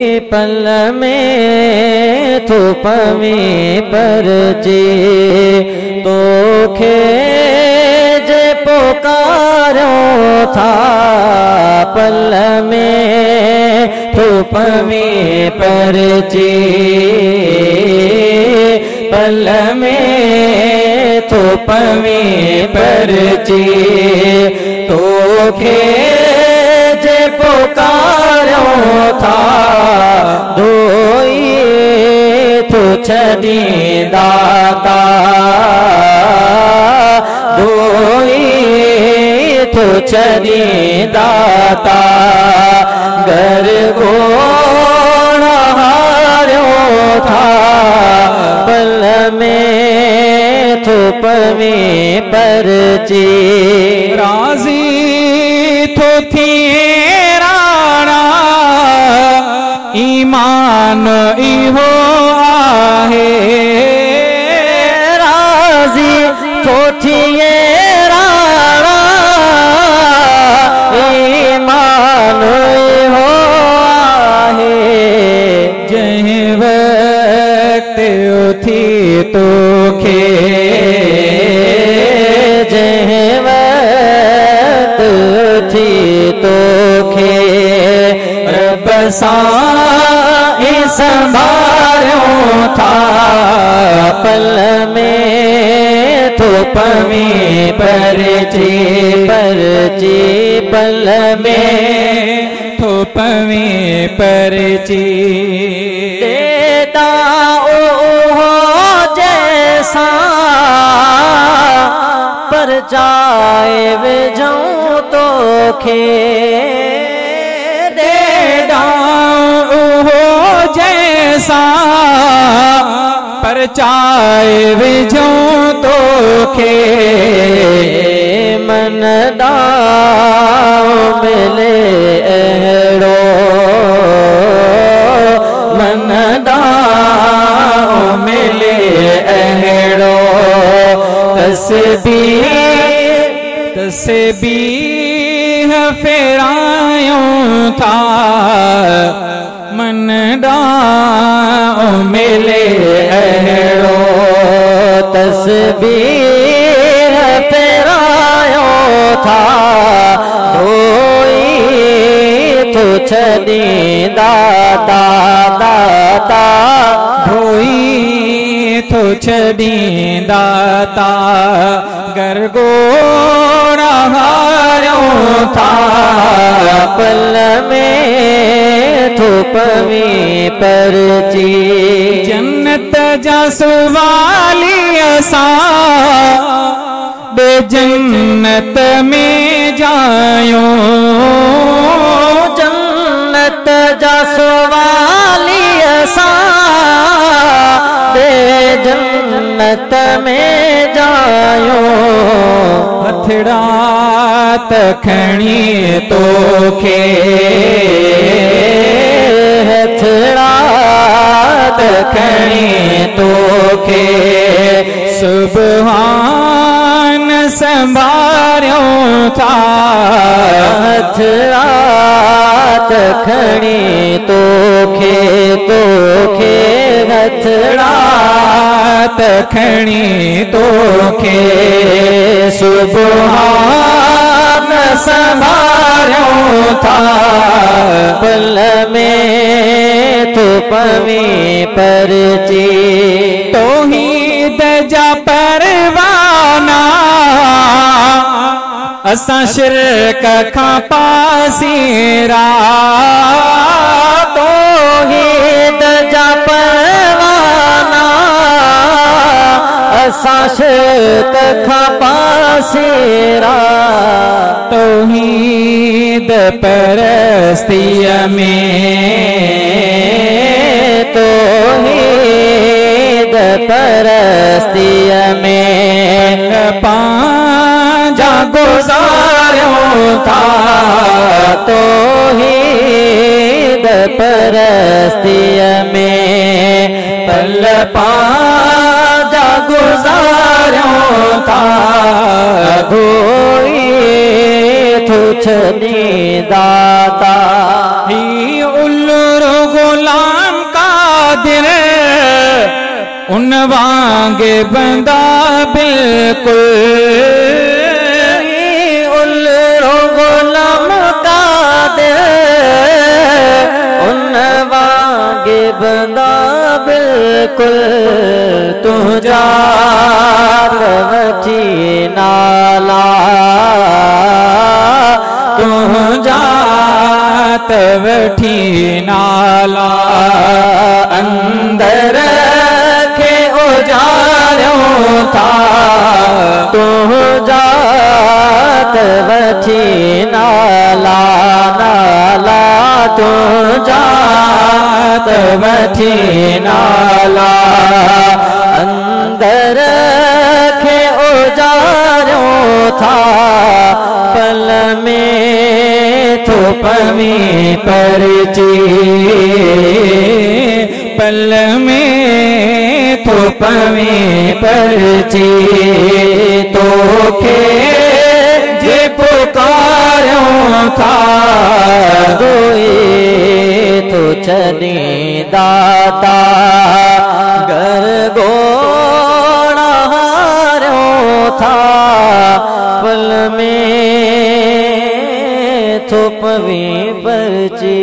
पल में तो पवी पर जी तोखे जे पुकारो था पल में तो पवी पर जी पल में तो पवी पर जी तोखे जे पुकारो था धोई तो छड़ी दाता धोई तो छड़ी दाता घर गोण हारो था पल में तो पवी पर जी राजी तो थी ईमान इहो आहे राजी तो थिए राणा ईमान इहो आहे जंहिं वक्त उथी तोखे जंहिं वक्त उथी तोखे रब सां संभालो था पल में तो पवी पर जी पल में तो पवी पर जी देता ओहो जैसा पर जाए विझूं तोखे जैसा पर चाहे विझूं तोखे मन दाओ मिले अहिड़ो मन दाओ मिले अहिड़ो तस्बीह फेरायूं था मन डाओ मिले अहिड़ो तस्बीर फेरायो था धोई तो छड़ी दाता दाता धोई तो छड़ी दाता गरगोड़ा हारो था पल में तो पवी पर जी जन्नत जा सुवाली असां बे जन्नत में जायो जन्नत जा सुवाली असां बे जन्नत में जायो हथड़ा तखणी तोखे हथड़ा तखणी तोखे सुबहान संभारियो था हथड़ा तखणी तोखे तोखे हथड़ा तखणी तोखे सुबहान संभारियो था पल में तो पवी पर जी तौहीद जा परवाना असां शिरक खां पासीरा तौहीद जा परवाना असां शिरक खां पासीरा तौहीद परस्तीअ में तौहीद परस्तीअ में पंहिंजा गुज़ारियो था तौहीद परस्तीअ में पल पंहिंजा गुज़ारियो था धोई तो छड़ी दाता ही उल्लू कादिर उन वांगे बंदा बिल्कुल गुलाम कादिर उन वांगे बंदा बिल्कुल तू जात वठी नाला तू जात वठी नाला अंदर के उजारियों था तू जात वठी नाला नाला तू जात वठी नाला अंदर के उजारियों था पल में तो पवी परची पल में तो पवी परची तो के जे पुकारों था दोए तो चली दाता घर गोड़ा हारों था पल में तो पवी परची।